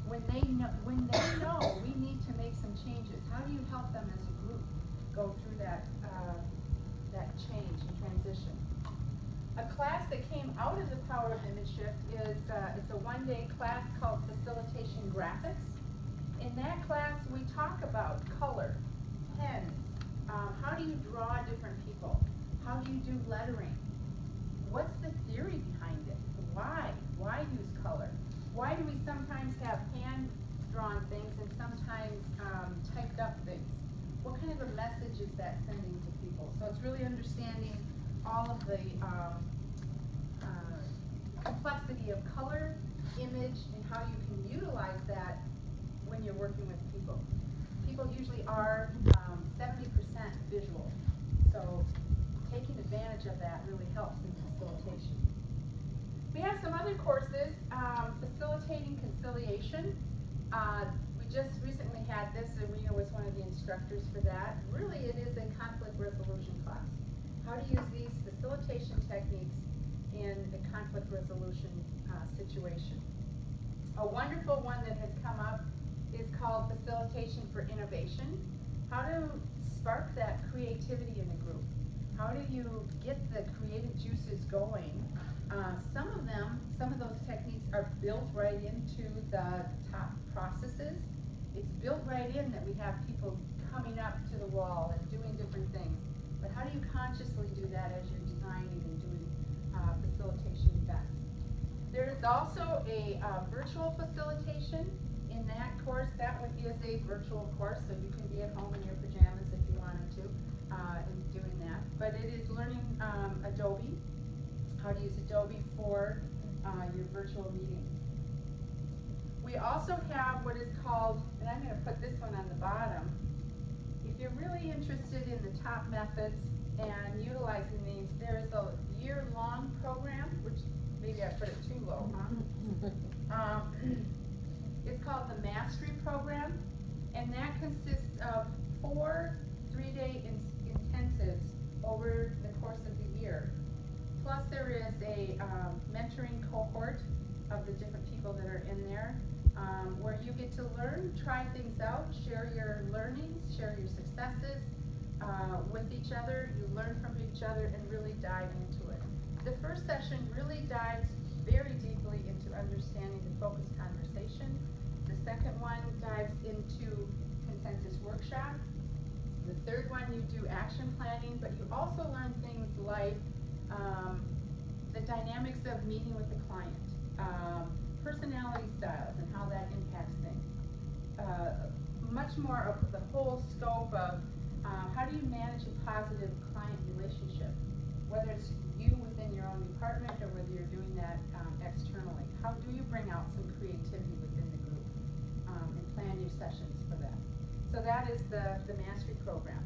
when they know we need to make some changes, how do you help them as a group go through that change and transition? A class that came out of the Power of Image Shift is it's a one-day class called Facilitation Graphics. In that class, we talk about color, pens, how do you draw different people, how do you do lettering, what's the theory behind it, why use color, why do we sometimes have hand-drawn things and sometimes typed up things, what kind of a message is that sending to people? So it's really understanding all of the complexity of color, image, and how you can utilize that when you're working with people. People usually are 70% visual, so taking advantage of that really helps in facilitation. We have some other courses, facilitating conciliation. We just recently had this, and Rena was one of the instructors for that. Really, it is a conflict resolution class. How to use these facilitation techniques in a conflict resolution situation. A wonderful one that has come up is called Facilitation for Innovation. How to spark that creativity in the group. How do you get the creative juices going? Some of those techniques are built right into the top processes. It's built right in that we have people coming up to the wall and doing different things. But how do you consciously do that as you're designing and doing facilitation events? There is also a virtual facilitation in that course. That one is a virtual course, so you can be at home in your pajamas if you wanted to in doing that. But it is learning Adobe, how to use Adobe for your virtual meetings. We also have what is called, and I'm going to put this one on the bottom, if you're really interested in the top methods and utilizing these, there is a year-long program, which maybe I put it too low, huh? It's called the Mastery Program, and that consists of 4 3-day intensives over the course of the year. Plus there is a mentoring cohort of the different people that are in there, where you get to learn, try things out, share your learnings, share your successes with each other. You learn from each other and really dive into it. The first session really dives very deeply into understanding the focused conversation. The second one dives into consensus workshop. The third one you do action planning, but you also learn things like the dynamics of meeting with the client, personality styles and how that impacts things. Much more of the whole scope of how do you manage a positive client relationship, whether it's you within your own department or whether you're doing that externally. How do you bring out some creativity within the group and plan your sessions for that? So that is the Mastery Program.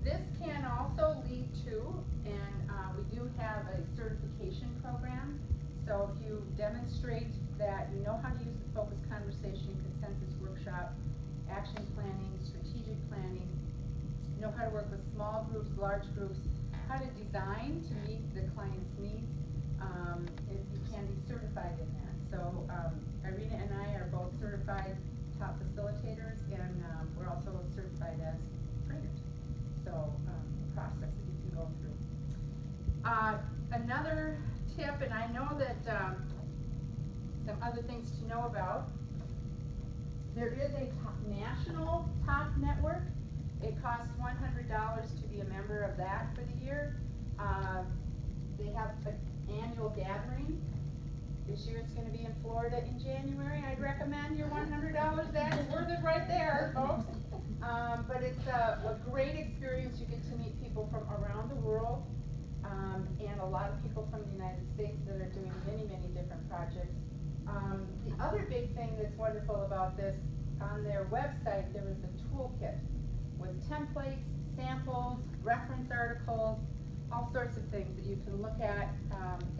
This can also lead to, and we do have a certification program. So if you demonstrate that you know how to use the focused conversation, consensus workshop, action planning, strategic planning, know how to work with small groups, large groups, how to design to meet the client's needs, if you can be certified in that. So Irina and I are both certified top facilitators, and we're also certified as trainers. So a process that you can go through. Another tip, and I know that some other things to know about, there is a national top network. It costs $100 to be a member of that for the year. They have an annual gathering. This year it's going to be in Florida in January. I'd recommend your $100. That's worth it right there, folks. But it's a great experience. You get to meet people from around the world, and a lot of people from the United States that are doing many, many different projects. The other big thing that's wonderful about this, on their website there is a toolkit with templates, samples, reference articles, all sorts of things that you can look at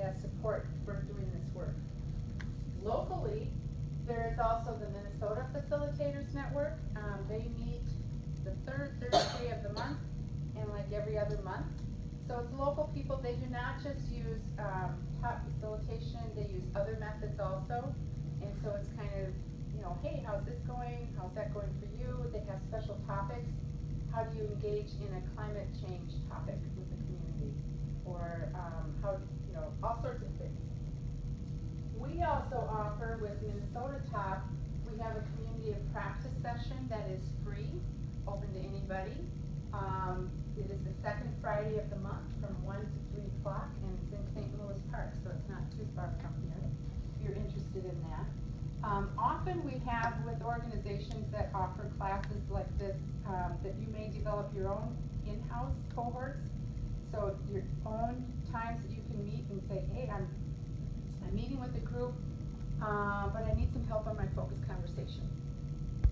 as support for doing this work. Locally, there is also the Minnesota Facilitators Network. They meet the third Thursday of the month and like every other month. So it's local people. They do not just use top facilitation, they use other methods also. And so it's kind of you know, hey, how's this going? How's that going for you? They have special topics. How do you engage in a climate change topic with the community? Or how, you know, all sorts of things. We also offer with MNToP, we have a community of practice session that is free, open to anybody. It is the second Friday of the month from 1 to 3 o'clock, and it's in St. Louis Park, so it's not too far from here, if you're interested in that. Often we have with organizations that offer classes like this, that you may develop your own in-house cohorts. So your own times that you can meet and say, hey, I'm meeting with a group, but I need some help on my focus conversation.